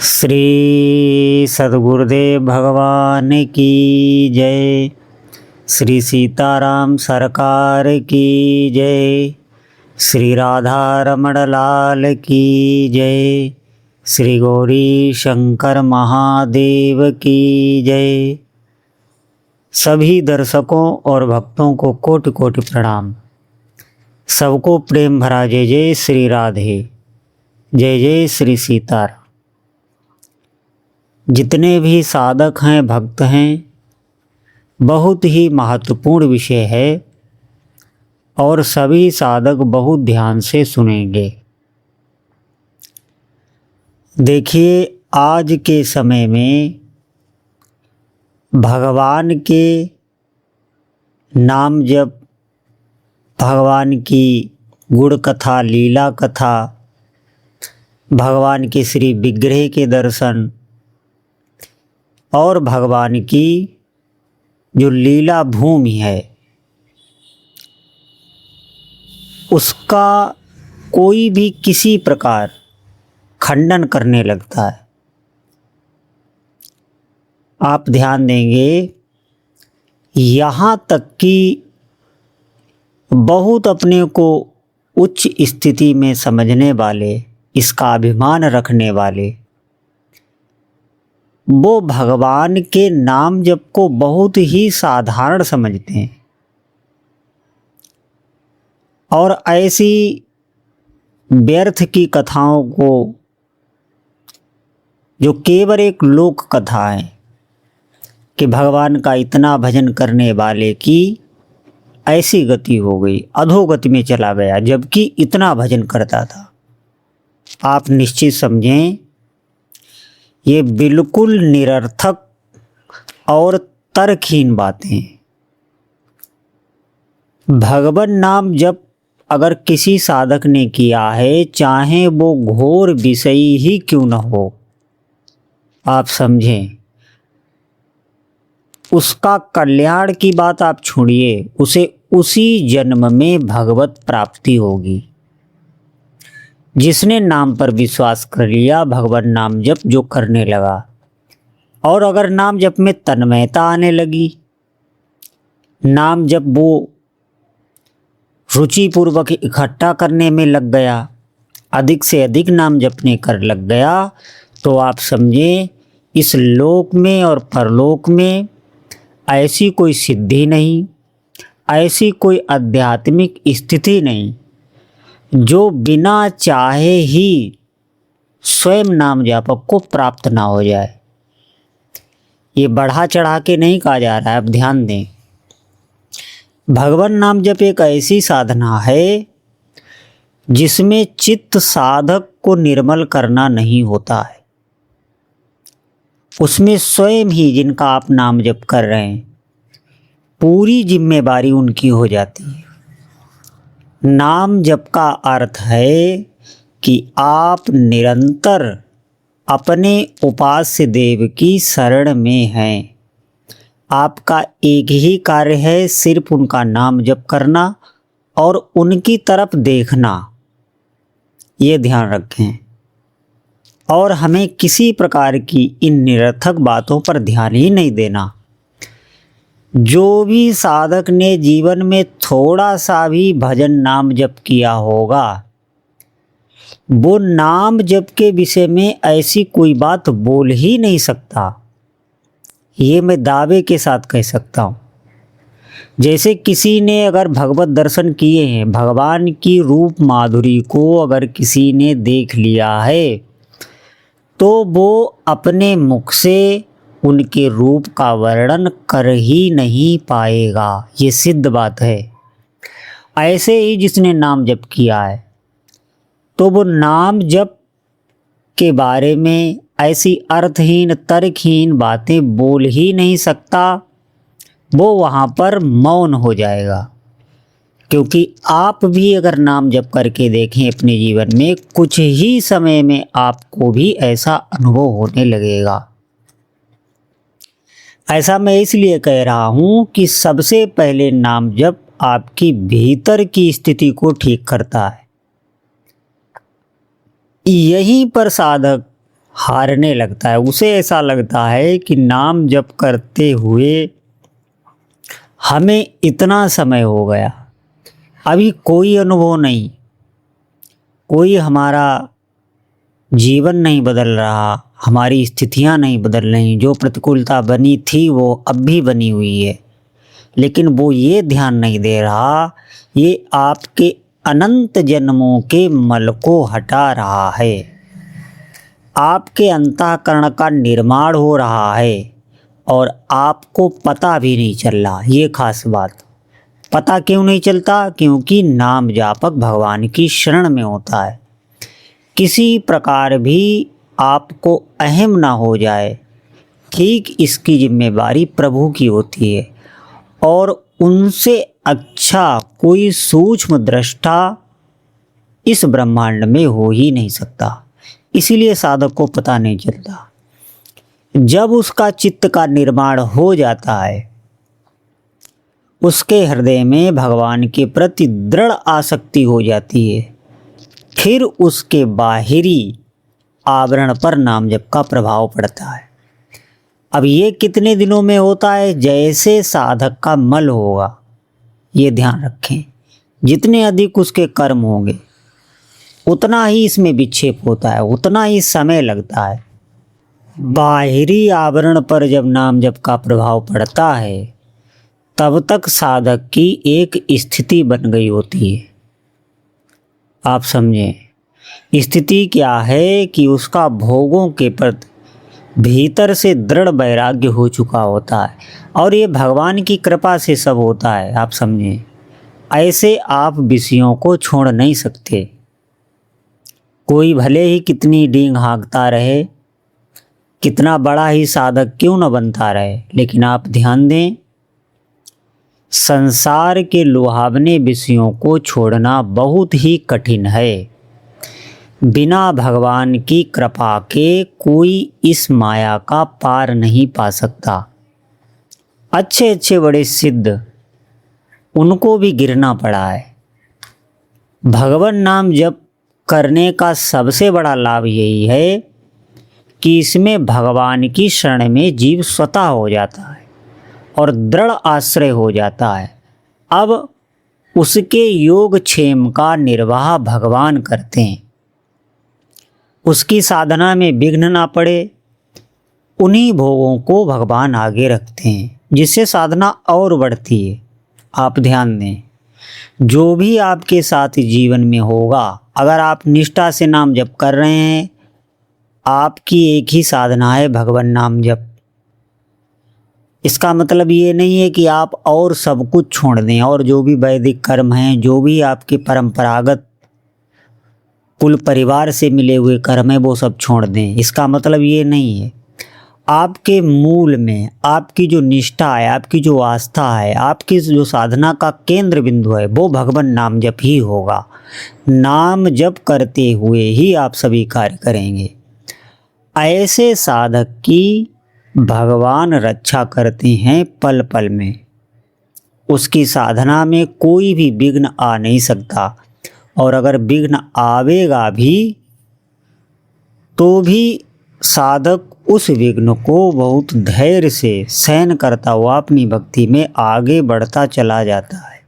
श्री सद्गुरुदेव भगवान की जय। श्री सीताराम सरकार की जय। श्री राधा रमण लाल की जय। श्री गौरी शंकर महादेव की जय। सभी दर्शकों और भक्तों को कोटि कोटि प्रणाम। सबको प्रेम भरा जय जय श्री राधे, जय जय श्री सीताराम। जितने भी साधक हैं, भक्त हैं, बहुत ही महत्वपूर्ण विषय है और सभी साधक बहुत ध्यान से सुनेंगे। देखिए, आज के समय में भगवान के नाम जप, भगवान की गुण कथा, लीला कथा, भगवान के श्री विग्रह के दर्शन और भगवान की जो लीला भूमि है उसका कोई भी किसी प्रकार खंडन करने लगता है। आप ध्यान देंगे, यहाँ तक कि बहुत अपने को उच्च स्थिति में समझने वाले, इसका अभिमान रखने वाले, वो भगवान के नाम जप को बहुत ही साधारण समझते हैं और ऐसी व्यर्थ की कथाओं को, जो केवल एक लोक कथा है कि भगवान का इतना भजन करने वाले की ऐसी गति हो गई, अधोगति में चला गया, जबकि इतना भजन करता था। आप निश्चित समझें, ये बिल्कुल निरर्थक और तर्कहीन बातें। भगवान नाम जप अगर किसी साधक ने किया है, चाहे वो घोर विषयी ही क्यों न हो, आप समझें, उसका कल्याण की बात आप छोड़िए, उसे उसी जन्म में भगवत प्राप्ति होगी। जिसने नाम पर विश्वास कर लिया, भगवान नाम जप जो करने लगा, और अगर नाम जप में तन्मयता आने लगी, नाम जप वो रुचिपूर्वक इकट्ठा करने में लग गया, अधिक से अधिक नाम जपने कर लग गया, तो आप समझें, इस लोक में और परलोक में ऐसी कोई सिद्धि नहीं, ऐसी कोई आध्यात्मिक स्थिति नहीं जो बिना चाहे ही स्वयं नाम जापक को प्राप्त ना हो जाए। ये बढ़ा चढ़ा के नहीं कहा जा रहा है, अब ध्यान दें। भगवान नाम जप एक ऐसी साधना है जिसमें चित्त साधक को निर्मल करना नहीं होता है। उसमें स्वयं ही जिनका आप नाम जप कर रहे हैं, पूरी जिम्मेवारी उनकी हो जाती है। नाम जप का अर्थ है कि आप निरंतर अपने उपास्य देव की शरण में हैं। आपका एक ही कार्य है, सिर्फ उनका नाम जप करना और उनकी तरफ देखना। ये ध्यान रखें, और हमें किसी प्रकार की इन निरर्थक बातों पर ध्यान ही नहीं देना। जो भी साधक ने जीवन में थोड़ा सा भी भजन नाम जप किया होगा, वो नाम जप के विषय में ऐसी कोई बात बोल ही नहीं सकता। ये मैं दावे के साथ कह सकता हूँ। जैसे किसी ने अगर भगवत दर्शन किए हैं, भगवान की रूप माधुरी को अगर किसी ने देख लिया है, तो वो अपने मुख से उनके रूप का वर्णन कर ही नहीं पाएगा। ये सिद्ध बात है। ऐसे ही जिसने नाम जप किया है, तो वो नाम जप के बारे में ऐसी अर्थहीन, तर्कहीन बातें बोल ही नहीं सकता। वो वहाँ पर मौन हो जाएगा। क्योंकि आप भी अगर नाम जप करके देखें अपने जीवन में, कुछ ही समय में आपको भी ऐसा अनुभव होने लगेगा। ऐसा मैं इसलिए कह रहा हूँ कि सबसे पहले नाम जप आपकी भीतर की स्थिति को ठीक करता है। यहीं पर साधक हारने लगता है। उसे ऐसा लगता है कि नाम जप करते हुए हमें इतना समय हो गया, अभी कोई अनुभव नहीं, कोई हमारा जीवन नहीं बदल रहा, हमारी स्थितियां नहीं बदल रही, जो प्रतिकूलता बनी थी वो अब भी बनी हुई है। लेकिन वो ये ध्यान नहीं दे रहा, ये आपके अनंत जन्मों के मल को हटा रहा है। आपके अंतःकरण का निर्माण हो रहा है और आपको पता भी नहीं चल रहा। ये खास बात, पता क्यों नहीं चलता? क्योंकि नाम जापक भगवान की शरण में होता है। किसी प्रकार भी आपको अहम ना हो जाए, ठीक इसकी जिम्मेवारी प्रभु की होती है। और उनसे अच्छा कोई सूक्ष्म दृष्टा इस ब्रह्मांड में हो ही नहीं सकता। इसीलिए साधक को पता नहीं चलता। जब उसका चित्त का निर्माण हो जाता है, उसके हृदय में भगवान के प्रति दृढ़ आसक्ति हो जाती है, फिर उसके बाहरी आवरण पर नाम जप का प्रभाव पड़ता है। अब ये कितने दिनों में होता है? जैसे साधक का मल होगा, ये ध्यान रखें। जितने अधिक उसके कर्म होंगे उतना ही इसमें विक्षेप होता है, उतना ही समय लगता है। बाहरी आवरण पर जब नाम जप का प्रभाव पड़ता है, तब तक साधक की एक स्थिति बन गई होती है। आप समझें, स्थिति क्या है कि उसका भोगों के प्रति भीतर से दृढ़ वैराग्य हो चुका होता है, और ये भगवान की कृपा से सब होता है। आप समझें, ऐसे आप विषयों को छोड़ नहीं सकते। कोई भले ही कितनी डींग हाँकता रहे, कितना बड़ा ही साधक क्यों न बनता रहे, लेकिन आप ध्यान दें, संसार के लुभावने विषयों को छोड़ना बहुत ही कठिन है। बिना भगवान की कृपा के कोई इस माया का पार नहीं पा सकता। अच्छे अच्छे बड़े सिद्ध, उनको भी गिरना पड़ा है। भगवान नाम जप करने का सबसे बड़ा लाभ यही है कि इसमें भगवान की शरण में जीव स्वतः हो जाता है और दृढ़ आश्रय हो जाता है। अब उसके योग क्षेम का निर्वाह भगवान करते हैं। उसकी साधना में विघ्न ना पड़े, उन्हीं भोगों को भगवान आगे रखते हैं, जिससे साधना और बढ़ती है। आप ध्यान दें, जो भी आपके साथ जीवन में होगा, अगर आप निष्ठा से नाम जप कर रहे हैं, आपकी एक ही साधना है, भगवान नाम जप। इसका मतलब ये नहीं है कि आप और सब कुछ छोड़ दें, और जो भी वैदिक कर्म हैं, जो भी आपके परंपरागत कुल परिवार से मिले हुए कर्म है, वो सब छोड़ दें। इसका मतलब ये नहीं है। आपके मूल में आपकी जो निष्ठा है, आपकी जो आस्था है, आपकी जो साधना का केंद्र बिंदु है, वो भगवान नाम जप ही होगा। नाम जप करते हुए ही आप सभी कार्य करेंगे। ऐसे साधक की भगवान रक्षा करते हैं पल पल में। उसकी साधना में कोई भी विघ्न आ नहीं सकता, और अगर विघ्न आवेगा भी तो भी साधक उस विघ्न को बहुत धैर्य से सहन करता हुआ अपनी भक्ति में आगे बढ़ता चला जाता है।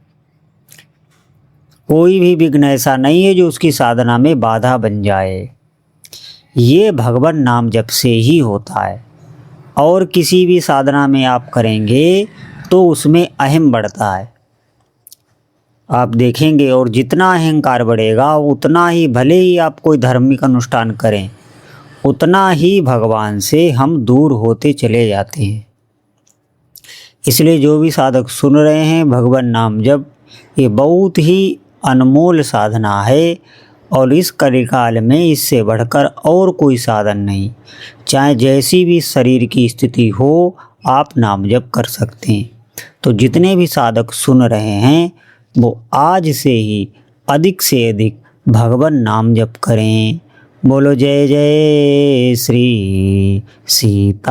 कोई भी विघ्न ऐसा नहीं है जो उसकी साधना में बाधा बन जाए। ये भगवान नाम जप से ही होता है। और किसी भी साधना में आप करेंगे तो उसमें अहम बढ़ता है, आप देखेंगे। और जितना अहंकार बढ़ेगा, उतना ही भले ही आप कोई धार्मिक अनुष्ठान करें, उतना ही भगवान से हम दूर होते चले जाते हैं। इसलिए जो भी साधक सुन रहे हैं, भगवान नाम जप ये बहुत ही अनमोल साधना है, और इस कलिकाल में इससे बढ़कर और कोई साधन नहीं। चाहे जैसी भी शरीर की स्थिति हो, आप नाम जप कर सकते हैं। तो जितने भी साधक सुन रहे हैं, वो आज से ही अधिक से अधिक भगवान नाम जप करें। बोलो जय जय श्री सीताराम।